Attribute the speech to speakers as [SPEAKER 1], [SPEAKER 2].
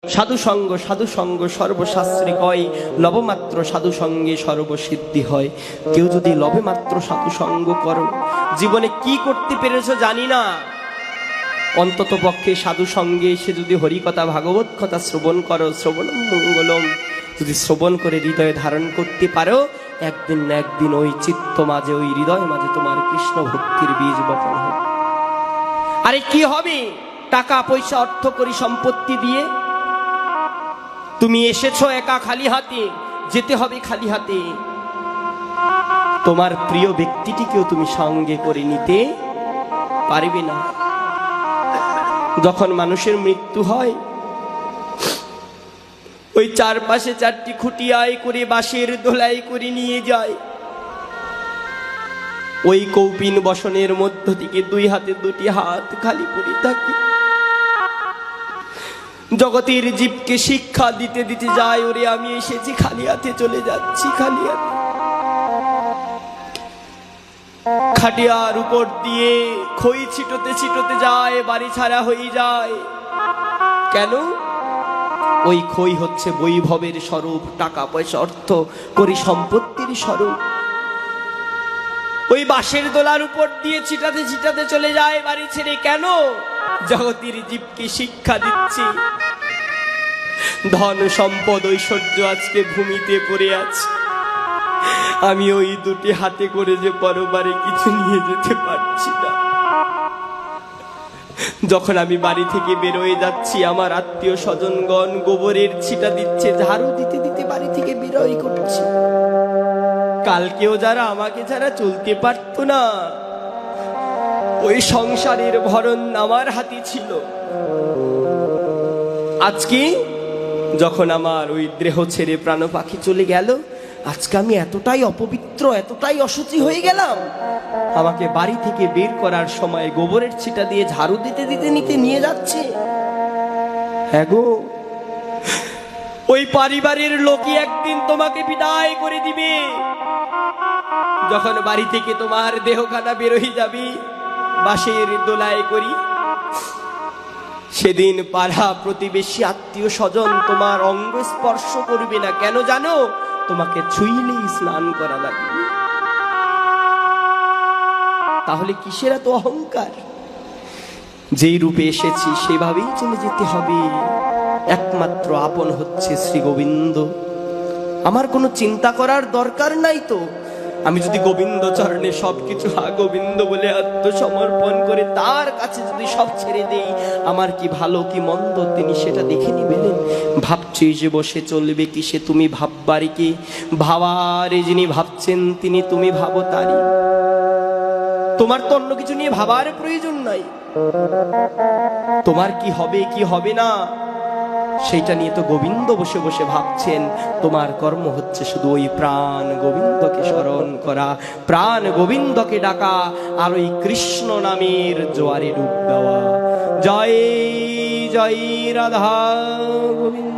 [SPEAKER 1] সাধু সঙ্গ সর্বশাস্ত্রে কয়, লবমাত্র সাধু সঙ্গে সর্বসিদ্ধি হয়। কেউ যদি লবে মাত্র সাধু সঙ্গ করো, জীবনে কি করতে পেরেছো জানি না, অন্তত পক্ষে সাধু সঙ্গে এসে যদি হরিকথা ভাগবত কথা শ্রবণ করো, শ্রবণম মঙ্গলম, যদি শ্রবণ করে হৃদয়ে ধারণ করতে পারো, একদিন না একদিন ওই চিত্ত মাঝে, ওই হৃদয় মাঝে তোমার কৃষ্ণ ভক্তির বীজ বপন হবে। আরে কি হবে টাকা পয়সা অর্থ করি সম্পত্তি দিয়ে? তুমি এসেছো একা খালি হাতে, যেতে হবে খালি হাতে। তোমার প্রিয় ব্যক্তিটিকেও তুমি সঙ্গে করে নিতে পারবে না। যখন মানুষের মৃত্যু হয়, ওই চারপাশে চারটি খুঁটিয়ায় করে বাঁশের দোলাই করে নিয়ে যায়। ওই কৌপিন বসনের মধ্য থেকে দুই হাতে দুটি হাত খালি পড়ে থাকে। জগতের জীবকে শিক্ষা দিতে দিতে যায়, ওরে আমি এসেছি খালি হাতে, চলে যাচ্ছি খালি হাতে। খাটিয়ার উপর দিয়ে খই ছিটোতে ছিটোতে যায়, বাড়ি ছাড়া হয়ে যায়। কেন? ওই খই হচ্ছে বৈভবের স্বরূপ, টাকা পয়সা অর্থ করি সম্পত্তির স্বরূপ। ওই বাঁশের দোলার উপর দিয়ে ছিটাতে ছিটাতে চলে যায় বাড়ি ছেড়ে। কেন? জগতের জীবকে শিক্ষা দিচ্ছি, ধন সম্পদ ঐশ্বর্য আজকে ভূমিতে পড়ে আছে, আমি ওই দুটি হাতে করে যে পরবারে কিছু নিয়ে যেতে পারছি না। যখন আমি বাড়ি থেকে বেরোয় যাচ্ছি, আমার আত্মীয় স্বজনগণ গোবরের ছিটা দিচ্ছে, ঝাড়ু দিতে দিতে বাড়ি থেকে বেরোই করছি। কালকেও যারা আমাকে যারা চলতে পারতো না, ওই সংসারের ভরণ আমার হাতে ছিল। আজকে যখন আমার ওই দেহ ছেড়ে প্রাণ পাখি চলে গেল, আজকে আমি এতটাই অপবিত্র, এতটাই অশুচি হয়ে গেলাম, আমাকে বাড়ি থেকে বের করার সময় গোবরের ছিটা দিয়ে ঝাড়ু দিতে দিতে নিতে নিয়ে যাচ্ছে। হ্যাঁ গো, ওই পরিবারের লোকই একদিন তোমাকে বিদায় করে দিবে। যখন বাড়ি থেকে তোমার দেহখানা বেরোই যাবি বাঁশের দোলায় করি, সেদিন পাড়া প্রতিবেশী আত্মীয় স্বজন তোমার অঙ্গ স্পর্শ করবে না। কেন জানো? তোমাকে ছুঁইলেই স্নান করা লাগবে। তাহলে কিসের এত অহংকার? যেই রূপে এসেছি সেভাবেই চলে যেতে হবে। একমাত্র আপন হচ্ছে শ্রী গোবিন্দ। আমার কোনো চিন্তা করার দরকার নাই তো। আমি যদি গোবিন্দ চরণে সবকিছু গোবিন্দ বলে আত্মসমর্পণ করে তার কাছে যদি সব ছেড়ে দেই, আমার কি ভালো কি মন্দ তিনি সেটা দেখে নিবেন। ভাবছি যে বসে চলবে কি সে, তুমি ভাববারে কি? ভাবারে যিনি ভাবছেন তিনি, তুমি ভাবো তারি। তোমার তো অন্য কিছু নিয়ে ভাবার প্রয়োজন নাই। তোমার কি হবে কি হবে না সেইটা নিয়ে তো গোবিন্দ বসে বসে ভাবছেন। তোমার কর্ম হচ্ছে শুধু ওই প্রাণ গোবিন্দকে স্মরণ করা, প্রাণ গোবিন্দকে ডাকা, আর ওই কৃষ্ণ নামের জোয়ারে ডুব দেওয়া। জয় জয় রাধা গোবিন্দ।